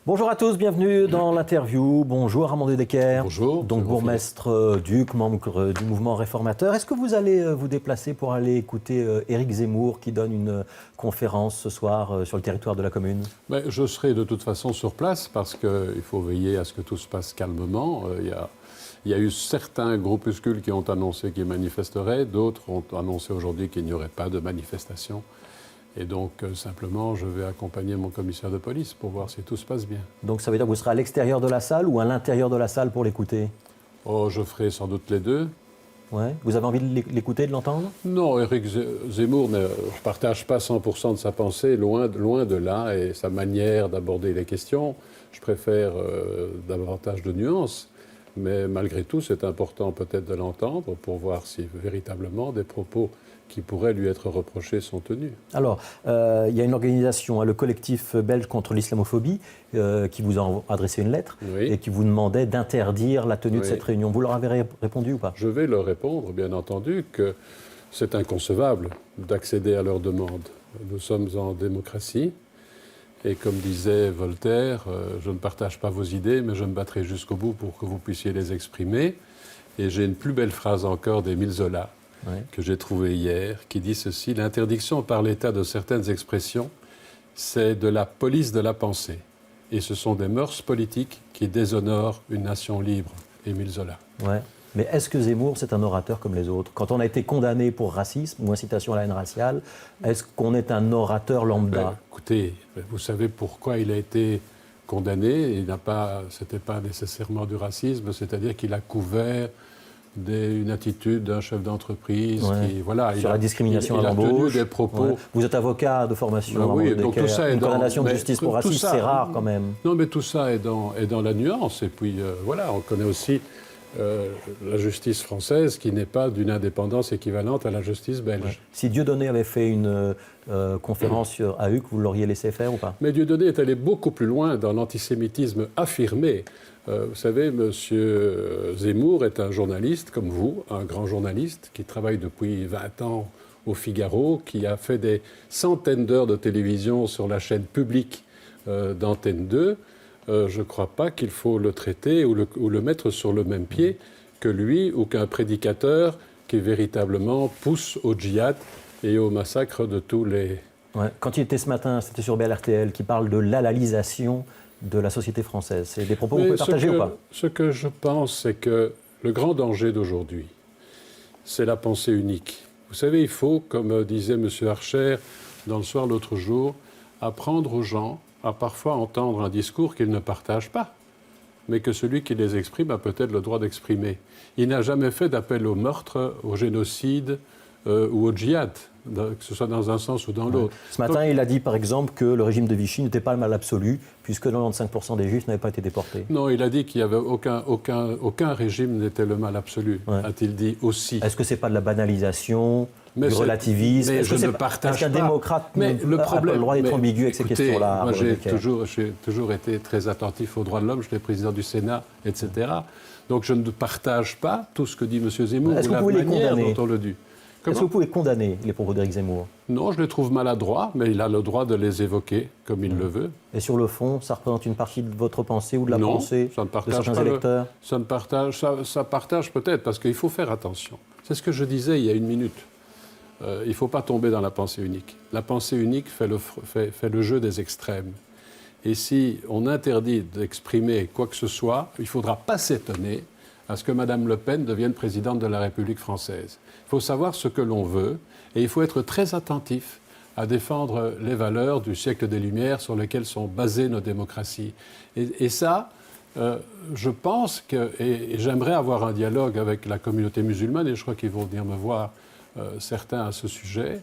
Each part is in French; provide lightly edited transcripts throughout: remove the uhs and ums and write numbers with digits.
Bonjour à tous, bienvenue dans l'interview. Bonjour Armand Decker. Bonjour. Donc bourgmestre Duc, membre du mouvement réformateur. Est-ce que vous allez vous déplacer pour aller écouter Éric Zemmour qui donne une conférence ce soir sur le territoire de la commune? Je serai de toute façon sur place parce qu'il faut veiller à ce que tout se passe calmement. Il y a eu certains groupuscules qui ont annoncé qu'ils manifesteraient, d'autres ont annoncé aujourd'hui qu'il n'y aurait pas de manifestation. Et donc, simplement, je vais accompagner mon commissaire de police pour voir si tout se passe bien. Donc, ça veut dire que vous serez à l'extérieur de la salle ou à l'intérieur de la salle pour l'écouter? Oh, je ferai sans doute les deux. Ouais. Vous avez envie de l'écouter, de l'entendre? Non, Éric Zemmour, je ne partage pas 100% de sa pensée, loin de là, et sa manière d'aborder les questions. Je préfère davantage de nuances. Mais malgré tout, c'est important peut-être de l'entendre pour voir si véritablement des propos qui pourraient lui être reprochés sont tenus. Alors, il y a une organisation, le collectif belge contre l'islamophobie, qui vous a adressé une lettre et qui vous demandait d'interdire la tenue de cette réunion. Vous leur avez répondu ou pas? Je vais leur répondre, bien entendu, que c'est inconcevable d'accéder à leurs demandes. Nous sommes en démocratie. Et comme disait Voltaire, je ne partage pas vos idées, mais je me battrai jusqu'au bout pour que vous puissiez les exprimer. Et j'ai une plus belle phrase encore d'Émile Zola, que j'ai trouvée hier, qui dit ceci: l'interdiction par l'État de certaines expressions, c'est de la police de la pensée. Et ce sont des mœurs politiques qui déshonorent une nation libre. Émile Zola. Ouais. Mais est-ce que Zemmour, c'est un orateur comme les autres? Quand on a été condamné pour racisme ou incitation à la haine raciale, est-ce qu'on est un orateur lambda? Écoutez, vous savez pourquoi il a été condamné. C'était pas nécessairement du racisme, c'est-à-dire qu'il a couvert une attitude d'un chef d'entreprise qui, voilà, sur la discrimination à l'embauche. Des propos. Ouais. Vous êtes avocat de formation. Oui, donc tout ça est une condamnation de mais justice pour racisme, c'est rare quand même. Non, mais tout ça est dans la nuance. Et puis, voilà, on connaît aussi la justice française qui n'est pas d'une indépendance équivalente à la justice belge. Ouais. Si Dieudonné avait fait une conférence à Uccle, vous l'auriez laissé faire ou pas? Mais Dieudonné est allé beaucoup plus loin dans l'antisémitisme affirmé. Vous savez, M. Zemmour est un journaliste comme vous, un grand journaliste qui travaille depuis 20 ans au Figaro, qui a fait des centaines d'heures de télévision sur la chaîne publique d'Antenne 2. Je ne crois pas qu'il faut le traiter ou le mettre sur le même pied que lui ou qu'un prédicateur qui véritablement pousse au djihad et au massacre de tous les... Ouais. Quand il était ce matin, c'était sur BLRTL, qui parle de l'halalisation de la société française. C'est des propos que vous pouvez partager ou pas? Ce que je pense, c'est que le grand danger d'aujourd'hui, c'est la pensée unique. Vous savez, il faut, comme disait M. Archer dans Le Soir l'autre jour, apprendre aux gens à parfois entendre un discours qu'ils ne partagent pas, mais que celui qui les exprime a peut-être le droit d'exprimer. Il n'a jamais fait d'appel au meurtre, au génocide ou au djihad, que ce soit dans un sens ou dans l'autre. Ce matin, il a dit par exemple que le régime de Vichy n'était pas le mal absolu, puisque 95% des Juifs n'avaient pas été déportés. Non, il a dit qu'il n'y avait aucun régime n'était le mal absolu, a-t-il dit aussi. Est-ce que ce n'est pas de la banalisation, du relativisme? Mais je ne partage pas. Est-ce qu'un démocrate n'a pas le droit d'être ambigu avec ces questions-là? Moi, j'ai toujours été très attentif aux droits de l'homme. J'étais président du Sénat, etc. Donc je ne partage pas tout ce que dit M. Zemmour ou la manière dont on le dit. Est-ce que vous pouvez condamner les propos d'Éric Zemmour? Non, je les trouve maladroits, mais il a le droit de les évoquer comme il le veut. Et sur le fond, ça représente une partie de votre pensée ou de la pensée de certains électeurs? Ça partage peut-être, parce qu'il faut faire attention. C'est ce que je disais il y a une minute. Il ne faut pas tomber dans la pensée unique. La pensée unique fait le jeu des extrêmes. Et si on interdit d'exprimer quoi que ce soit, il ne faudra pas s'étonner à ce que Mme Le Pen devienne présidente de la République française. Il faut savoir ce que l'on veut et il faut être très attentif à défendre les valeurs du siècle des Lumières sur lesquelles sont basées nos démocraties. Et ça, je pense que... Et j'aimerais avoir un dialogue avec la communauté musulmane, et je crois qu'ils vont venir me voir certains à ce sujet,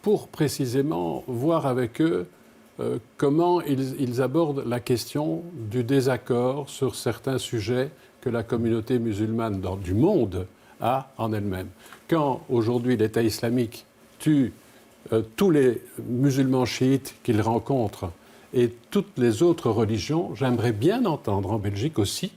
pour précisément voir avec eux comment ils abordent la question du désaccord sur certains sujets que la communauté musulmane du monde a en elle-même. Quand aujourd'hui l'État islamique tue tous les musulmans chiites qu'il rencontre et toutes les autres religions, j'aimerais bien entendre en Belgique aussi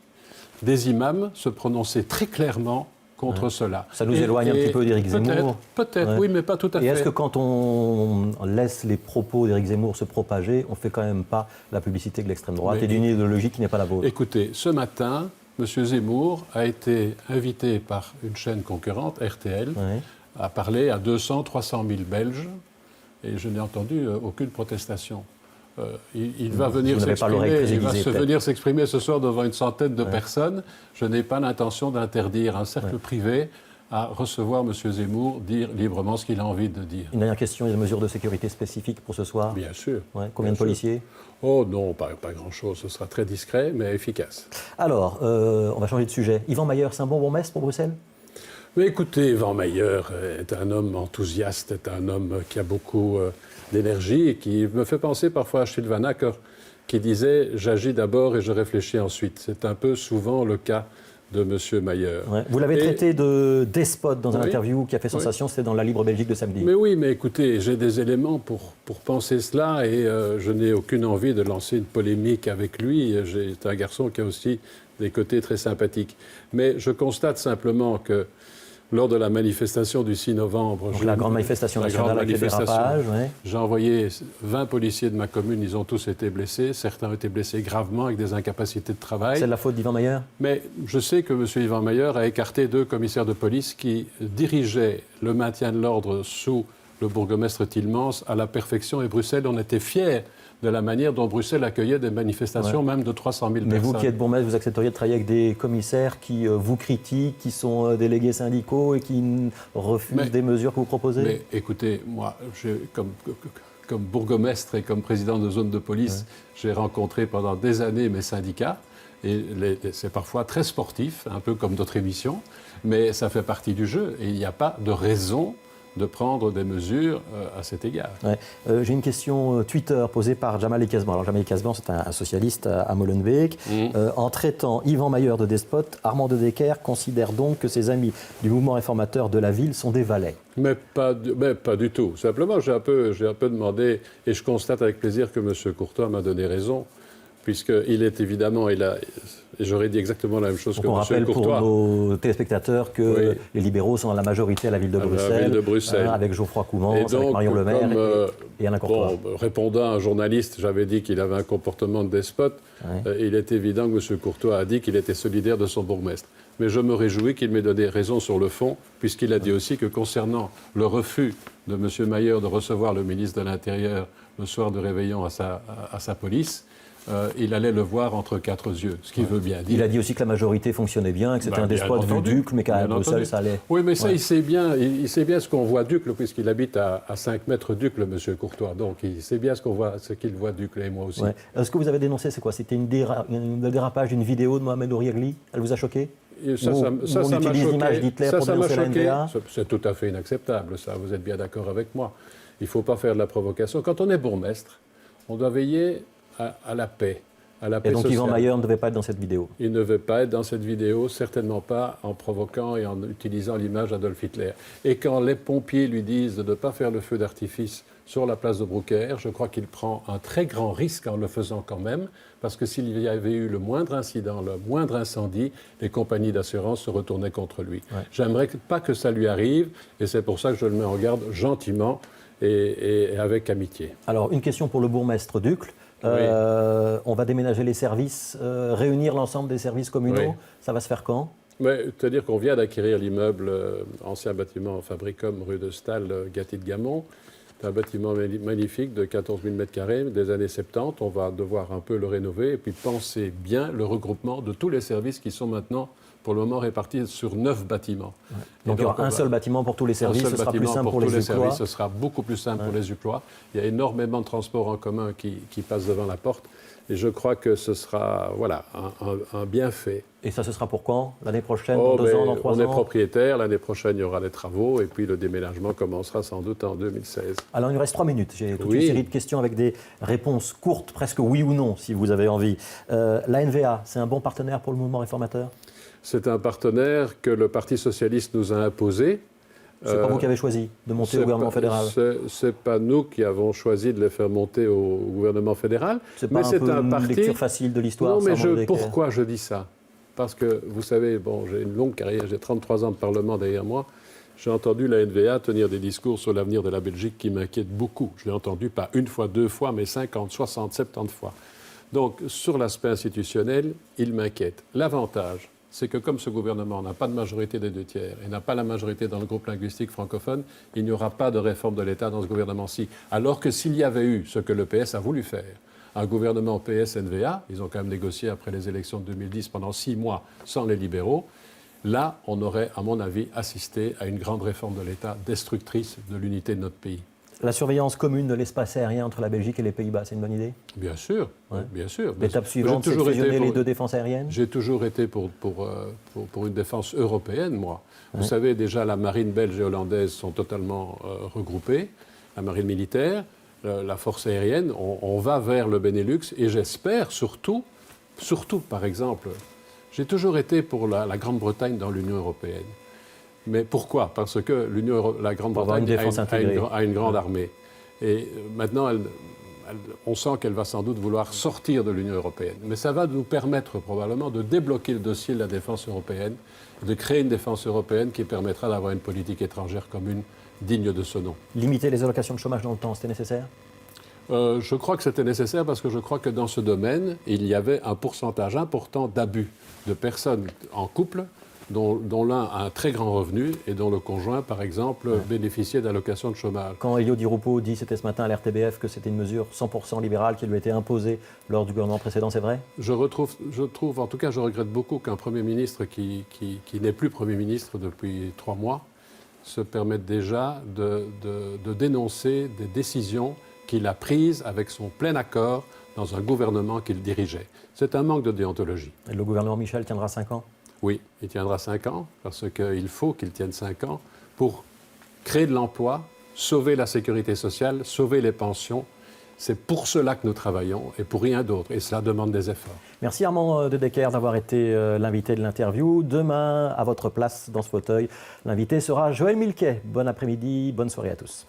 des imams se prononcer très clairement contre cela. Ça nous éloigne un petit peu d'Éric Zemmour. Peut-être, oui, mais pas tout à fait. Et est-ce que quand on laisse les propos d'Éric Zemmour se propager, on ne fait quand même pas la publicité de l'extrême droite et d'une idéologie qui n'est pas la vôtre? Écoutez, ce matin, M. Zemmour a été invité par une chaîne concurrente, RTL, à parler à 200-300 000 Belges, et je n'ai entendu aucune protestation. Il va venir s'exprimer ce soir devant une centaine de personnes. Je n'ai pas l'intention d'interdire un cercle privé à recevoir M. Zemmour dire librement ce qu'il a envie de dire. Une dernière question, il y a des mesures de sécurité spécifiques pour ce soir? Bien sûr. Combien de policiers? Oh non, pas grand-chose, ce sera très discret mais efficace. Alors, on va changer de sujet. Yvan Mayer, c'est un bon bourgmestre pour Bruxelles? Mais écoutez, Yvan Mayer est un homme enthousiaste, est un homme qui a beaucoup d'énergie et qui me fait penser parfois à Sylvain Acker, qui disait « j'agis d'abord et je réfléchis ensuite ». C'est un peu souvent le cas de M. Mayer. Vous l'avez traité de despote dans une interview qui a fait sensation, c'était dans la Libre Belgique de samedi. Mais oui, mais écoutez, j'ai des éléments pour penser cela et je n'ai aucune envie de lancer une polémique avec lui. C'est un garçon qui a aussi des côtés très sympathiques. Mais je constate simplement que lors de la manifestation du 6 novembre... Donc la grande manifestation nationale avec les dérapages. J'ai envoyé 20 policiers de ma commune, ils ont tous été blessés. Certains ont été blessés gravement avec des incapacités de travail. C'est de la faute d'Yvan Mayer? Mais je sais que M. Yvan Mayer a écarté 2 commissaires de police qui dirigeaient le maintien de l'ordre sous le bourgmestre Tillmans à la perfection. Et Bruxelles, on était fiers de la manière dont Bruxelles accueillait des manifestations, même de 300 000 personnes. Mais vous qui êtes bourgmestre, vous accepteriez de travailler avec des commissaires qui vous critiquent, qui sont délégués syndicaux et qui refusent des mesures que vous proposez? Mais écoutez, moi, comme bourgmestre et comme président de zone de police, j'ai rencontré pendant des années mes syndicats. Et c'est parfois très sportif, un peu comme d'autres émissions, mais ça fait partie du jeu. Et il n'y a pas de raison de prendre des mesures à cet égard. J'ai une question Twitter posée par Jamal Ekazban. Alors Jamal Ekazban, c'est un socialiste à Molenbeek. En traitant Yvan Mayer de despote, Armand de Decker considère donc que ses amis du mouvement réformateur de la ville sont des valets. Mais pas du tout. Simplement, j'ai un peu demandé, et je constate avec plaisir que M. Courtois m'a donné raison, puisqu'il est évidemment, j'aurais dit exactement la même chose que M. Courtois. On rappelle pour nos téléspectateurs que les libéraux sont dans la majorité à la ville de Bruxelles, avec Geoffroy Coumans, avec Marion Le Maire et Alain Courtois. Répondant à un journaliste, j'avais dit qu'il avait un comportement de despote. Il est évident que M. Courtois a dit qu'il était solidaire de son bourgmestre. Mais je me réjouis qu'il m'ait donné raison sur le fond, puisqu'il a dit aussi que concernant le refus de M. Mayer de recevoir le ministre de l'Intérieur le soir de réveillon à sa police, il allait le voir entre 4 yeux, ce qui veut bien dire. Il a dit aussi que la majorité fonctionnait bien, que c'était un despote vu Ducle, mais qu'à Bruxelles, ça allait. Oui, mais ça, il sait bien ce qu'on voit Ducle, puisqu'il habite à 5 mètres Ducle, M. Courtois. Donc, il sait bien ce qu'il voit Ducle, et moi aussi. Ce que vous avez dénoncé, c'est quoi? C'était un dérapage d'une vidéo de Mohamed Ouriagli? Elle vous a choqué? Ça m'a choqué. La C'est tout à fait inacceptable, ça. Vous êtes bien d'accord avec moi. Il ne faut pas faire de la provocation. Quand on est bourgmestre, on doit veiller à la paix. Et donc sociale. Yvan Mayer ne devait pas être dans cette vidéo? Il ne devait pas être dans cette vidéo, certainement pas en provoquant et en utilisant l'image d'Adolf Hitler. Et quand les pompiers lui disent de ne pas faire le feu d'artifice sur la place de Brucker, je crois qu'il prend un très grand risque en le faisant quand même, parce que s'il y avait eu le moindre incident, le moindre incendie, les compagnies d'assurance se retournaient contre lui. J'aimerais pas que ça lui arrive, et c'est pour ça que je le mets en garde gentiment et avec amitié. Alors, une question pour le bourgmestre Ducle. On va déménager les services, réunir l'ensemble des services communaux. Ça va se faire quand? C'est-à-dire qu'on vient d'acquérir l'immeuble, ancien bâtiment Fabricom, rue de Stahl, Gâty-de-Gamont. C'est un bâtiment magnifique de 14 000 m² des années 70. On va devoir un peu le rénover et puis penser bien le regroupement de tous les services qui sont maintenant, pour le moment, répartis sur 9 bâtiments. Donc il y aura un seul bâtiment pour tous les services, ce sera plus simple pour les Uclois. Ce sera beaucoup plus simple pour les Uclois. Il y a énormément de transports en commun qui passent devant la porte. Et je crois que ce sera un bienfait. Et ça, ce sera pour quand? L'année prochaine, dans 2 ans, dans 3 ans? On est propriétaire, l'année prochaine, il y aura les travaux, et puis le déménagement commencera sans doute en 2016. Alors, il nous reste 3 minutes. J'ai toute une série de questions avec des réponses courtes, presque oui ou non, si vous avez envie. La NVA, c'est un bon partenaire pour le mouvement réformateur? C'est un partenaire que le Parti socialiste nous a imposé. C'est pas vous qui avez choisi de monter au gouvernement fédéral? C'est pas nous qui avons choisi de les faire monter au gouvernement fédéral. C'est pas un lecture facile de l'histoire? Non, mais pourquoi je dis ça? parce que, vous savez, bon, j'ai une longue carrière, j'ai 33 ans de Parlement derrière moi. J'ai entendu la NVA tenir des discours sur l'avenir de la Belgique qui m'inquiètent beaucoup. Je l'ai entendu pas une fois, 2 fois, mais 50, 60, 70 fois. Donc, sur l'aspect institutionnel, il m'inquiète. L'avantage, c'est que comme ce gouvernement n'a pas de majorité des 2 tiers et n'a pas la majorité dans le groupe linguistique francophone, il n'y aura pas de réforme de l'État dans ce gouvernement-ci. Alors que s'il y avait eu ce que le PS a voulu faire, un gouvernement PS-NVA, ils ont quand même négocié après les élections de 2010 pendant 6 mois sans les libéraux, là, on aurait, à mon avis, assisté à une grande réforme de l'État destructrice de l'unité de notre pays. La surveillance commune de l'espace aérien entre la Belgique et les Pays-Bas, c'est une bonne idée? Bien sûr, Ouais. bien sûr. L'étape suivante, c'est de fusionner les 2 défenses aériennes? J'ai toujours été pour une défense européenne, moi. Vous savez, déjà, la marine belge et hollandaise sont totalement regroupées, la marine militaire, la force aérienne. On va vers le Benelux et j'espère surtout, par exemple, j'ai toujours été pour la Grande-Bretagne dans l'Union européenne. Mais pourquoi? Parce que la Grande-Bretagne a une grande armée. Et maintenant, on sent qu'elle va sans doute vouloir sortir de l'Union européenne. Mais ça va nous permettre probablement de débloquer le dossier de la défense européenne, de créer une défense européenne qui permettra d'avoir une politique étrangère commune digne de ce nom. Limiter les allocations de chômage dans le temps, c'était nécessaire? Je crois que c'était nécessaire parce que je crois que dans ce domaine, il y avait un pourcentage important d'abus de personnes en couple dont l'un a un très grand revenu et dont le conjoint, par exemple, bénéficiait d'allocations de chômage. Quand Elio Di Rupo dit, c'était ce matin à l'RTBF, que c'était une mesure 100% libérale qui lui a été imposée lors du gouvernement précédent, c'est vrai? Je trouve, en tout cas, je regrette beaucoup qu'un Premier ministre qui n'est plus Premier ministre depuis 3 mois se permette déjà de dénoncer des décisions qu'il a prises avec son plein accord dans un gouvernement qu'il dirigeait. C'est un manque de déontologie. Et le gouvernement Michel tiendra 5 ans? Oui, il tiendra 5 ans, parce qu'il faut qu'il tienne 5 ans pour créer de l'emploi, sauver la sécurité sociale, sauver les pensions. C'est pour cela que nous travaillons et pour rien d'autre. Et cela demande des efforts. Merci Armand De Decker d'avoir été l'invité de l'interview. Demain, à votre place dans ce fauteuil, l'invité sera Joël Milquet. Bon après-midi, bonne soirée à tous.